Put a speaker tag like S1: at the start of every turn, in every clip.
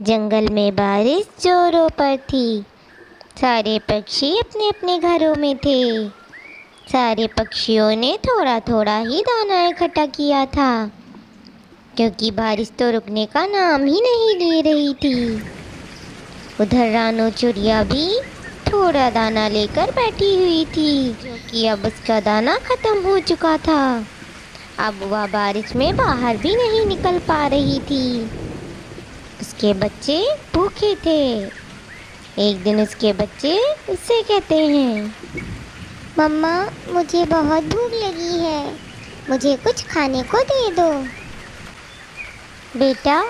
S1: जंगल में बारिश जोरों पर थी। सारे पक्षी अपने अपने घरों में थे। सारे पक्षियों ने थोड़ा थोड़ा ही दाना इकट्ठा किया था, क्योंकि बारिश तो रुकने का नाम ही नहीं ले रही थी। उधर रानू चिड़िया भी थोड़ा दाना लेकर बैठी हुई थी, जो कि अब उसका दाना खत्म हो चुका था। अब वह बारिश में बाहर भी नहीं निकल पा रही थी। उसके बच्चे भूखे थे। एक दिन उसके बच्चे उससे कहते हैं,
S2: मम्मा, मुझे बहुत भूख लगी है, मुझे कुछ खाने को दे दो।
S1: बेटा,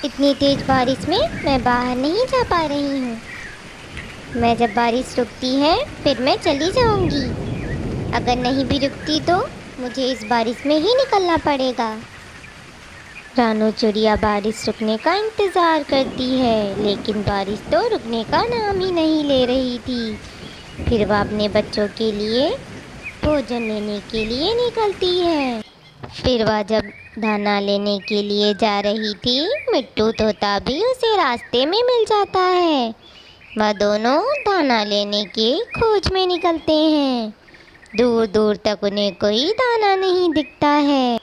S1: इतनी तेज बारिश में मैं बाहर नहीं जा पा रही हूँ। मैं जब बारिश रुकती है फिर मैं चली जाऊँगी। अगर नहीं भी रुकती तो मुझे इस बारिश में ही निकलना पड़ेगा। रानू चिड़िया बारिश रुकने का इंतज़ार करती है, लेकिन बारिश तो रुकने का नाम ही नहीं ले रही थी। फिर वह अपने बच्चों के लिए भोजन लेने के लिए निकलती है। फिर वह जब दाना लेने के लिए जा रही थी, मिट्टू तोता भी उसे रास्ते में मिल जाता है। वह दोनों दाना लेने के खोज में निकलते हैं। दूर दूर तक उन्हें कोई दाना नहीं दिखता है।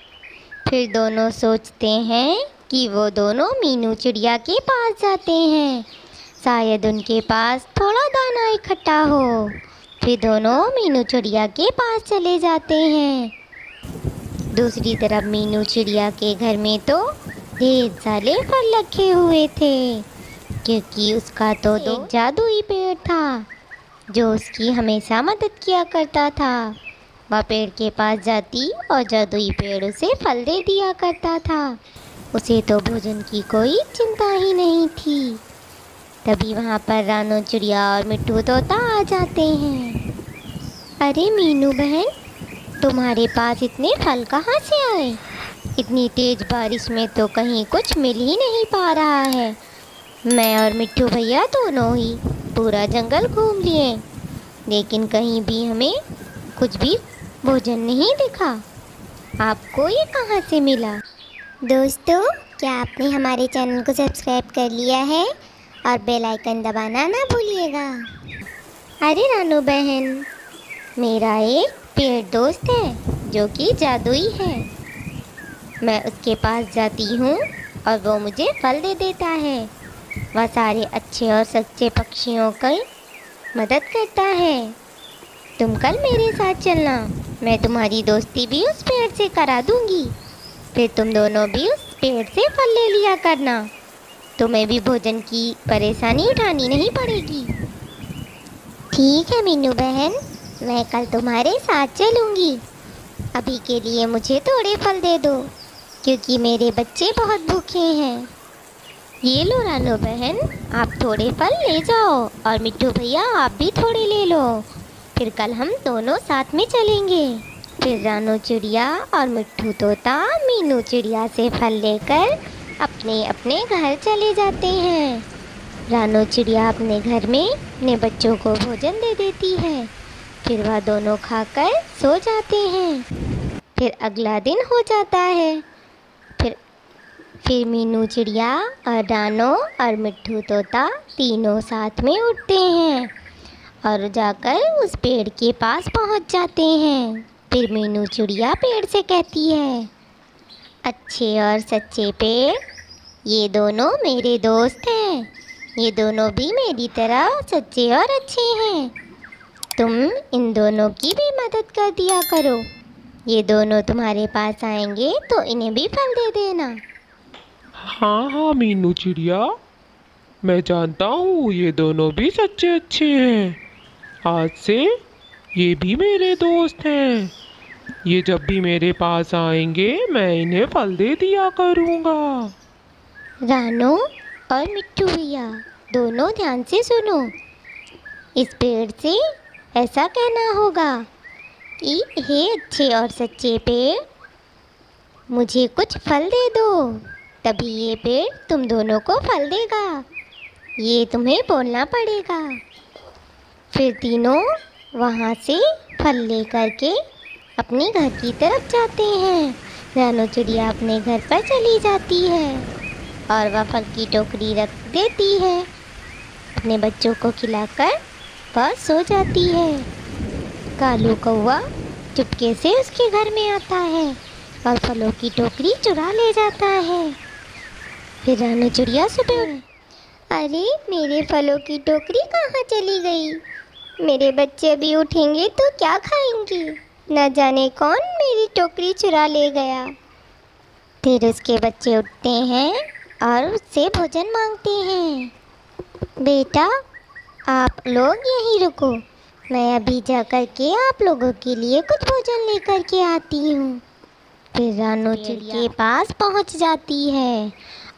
S1: फिर दोनों सोचते हैं कि वो दोनों मीनू चिड़िया के पास जाते हैं, शायद उनके पास थोड़ा दाना इकट्ठा हो। फिर दोनों मीनू चिड़िया के पास चले जाते हैं। दूसरी तरफ मीनू चिड़िया के घर में तो ढेर सारे फल रखे हुए थे, क्योंकि उसका तो एक जादुई पेड़ था जो उसकी हमेशा मदद किया करता था। वह पेड़ के पास जाती और जादुई पेड़ उसे फल दे दिया करता था। उसे तो भोजन की कोई चिंता ही नहीं थी। तभी वहाँ पर रानू चिड़िया और मिट्टू तोता आ जाते हैं। अरे मीनू बहन, तुम्हारे पास इतने फल कहाँ से आए? इतनी तेज बारिश में तो कहीं कुछ मिल ही नहीं पा रहा है। मैं और मिट्टू भैया दोनों ही पूरा जंगल घूम लिए, लेकिन कहीं भी हमें कुछ भी भोजन नहीं दिखा। आपको ये कहाँ से मिला?
S2: दोस्तों, क्या आपने हमारे चैनल को सब्सक्राइब कर लिया है? और बेल आइकन दबाना ना भूलिएगा।
S1: अरे रानू बहन, मेरा एक पेड़ दोस्त है जो कि जादुई है। मैं उसके पास जाती हूँ और वो मुझे फल दे देता है। वह सारे अच्छे और सच्चे पक्षियों की मदद करता है। तुम कल मेरे साथ चलना, मैं तुम्हारी दोस्ती भी उस पेड़ से करा दूँगी। फिर तुम दोनों भी उस पेड़ से फल ले लिया करना। तुम्हें भी भोजन की परेशानी उठानी नहीं पड़ेगी।
S2: ठीक है मीनू बहन, मैं कल तुम्हारे साथ चलूँगी। अभी के लिए मुझे थोड़े फल दे दो, क्योंकि मेरे बच्चे बहुत भूखे हैं।
S1: ये लो रानू बहन, आप थोड़े फल ले जाओ और मिट्टू भैया आप भी थोड़े ले लो। फिर कल हम दोनों साथ में चलेंगे। फिर रानू चिड़िया और मिट्टू तोता मीनू चिड़िया से फल लेकर अपने अपने घर चले जाते हैं। रानू चिड़िया अपने घर में अपने बच्चों को भोजन दे देती है। फिर वह दोनों खाकर सो जाते हैं। फिर अगला दिन हो जाता है। फिर मीनू चिड़िया और रानू और मिट्टू तोता तीनों साथ में उठते हैं और जाकर उस पेड़ के पास पहुंच जाते हैं। फिर मीनू चिड़िया पेड़ से कहती है, अच्छे और सच्चे पेड़, ये दोनों मेरे दोस्त हैं। ये दोनों भी मेरी तरह सच्चे और अच्छे हैं। तुम इन दोनों की भी मदद कर दिया करो। ये दोनों तुम्हारे पास आएंगे तो इन्हें भी फल दे देना।
S3: हाँ हाँ मीनू चिड़िया, मैं जानता हूँ ये दोनों भी सच्चे अच्छे हैं। आज से ये भी मेरे दोस्त हैं। ये जब भी मेरे पास आएंगे मैं इन्हें फल दे दिया करूँगा।
S1: रानू और मिट्टू भैया, दोनों ध्यान से सुनो। इस पेड़ से ऐसा कहना होगा कि हे अच्छे और सच्चे पेड़, मुझे कुछ फल दे दो, तभी ये पेड़ तुम दोनों को फल देगा। ये तुम्हें बोलना पड़ेगा। फिर तीनों वहाँ से फल लेकर के अपने घर की तरफ जाते हैं। रानू चिड़िया अपने घर पर चली जाती है। और वह फल की टोकरी रख देती है। अपने बच्चों को खिलाकर वह सो जाती है। कालू कौवा चुपके से उसके घर में आता है और फलों की टोकरी चुरा ले जाता है। फिर रानू चिड़िया सुबह,
S2: अरे मेरे फलों की टोकरी कहाँ चली गई? मेरे बच्चे अभी उठेंगे तो क्या खाएंगे? न जाने कौन मेरी टोकरी चुरा ले गया।
S1: फिर उसके बच्चे उठते हैं और उससे भोजन मांगते हैं। बेटा, आप लोग यहीं रुको, मैं अभी जा कर के आप लोगों के लिए कुछ भोजन लेकर के आती हूँ। फिर रानू चिड़िया के पास पहुँच जाती है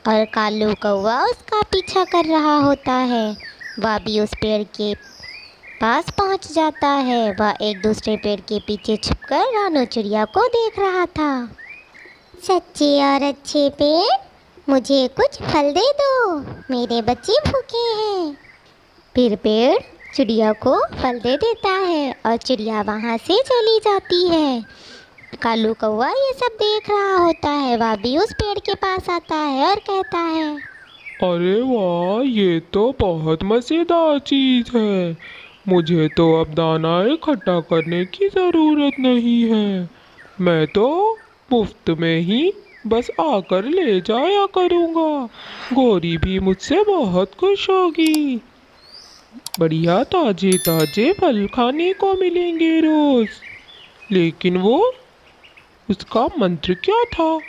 S1: और कालू कौवा उसका पीछा कर रहा होता है। वह भी उस पेड़ के पास पहुँच जाता है। वह एक दूसरे पेड़ के पीछे छुपकर रानू चिड़िया को देख रहा था।
S2: सच्चे और अच्छे पेड़, मुझे कुछ फल दे दो, मेरे बच्चे भूखे हैं।
S1: फिर पेड़ चिड़िया को फल दे देता है और चिड़िया वहाँ से चली जाती है। कालू कौवा ये सब देख रहा होता है। वह भी उस पेड़ के पास आता है और कहता है,
S3: अरे वाह, ये तो बहुत मज़ेदार चीज़ है। मुझे तो अब दाना इकट्ठा करने की ज़रूरत नहीं है। मैं तो मुफ्त में ही बस आकर ले जाया करूँगा। गौरी भी मुझसे बहुत खुश होगी। बढ़िया ताजे ताजे फल खाने को मिलेंगे रोज़। लेकिन वो उसका मंत्र क्या था?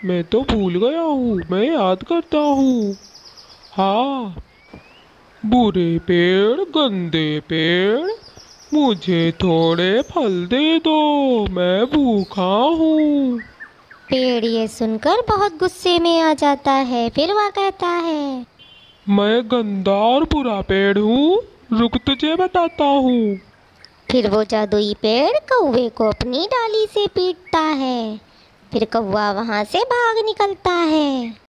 S3: मैं तो भूल गया हूँ। मैं याद करता हूँ। हाँ, बुरे पेड़, गंदे पेड़, मुझे थोड़े फल दे दो, मैं भूखा हूँ।
S1: पेड़ ये सुनकर बहुत गुस्से में आ जाता है। फिर वह कहता है,
S3: मैं गंदा और बुरा पेड़ हूँ, रुक तुझे बताता हूँ।
S1: फिर वो जादुई पेड़ कौवे को अपनी डाली से पीटता है। फिर कौवा वहाँ से भाग निकलता है।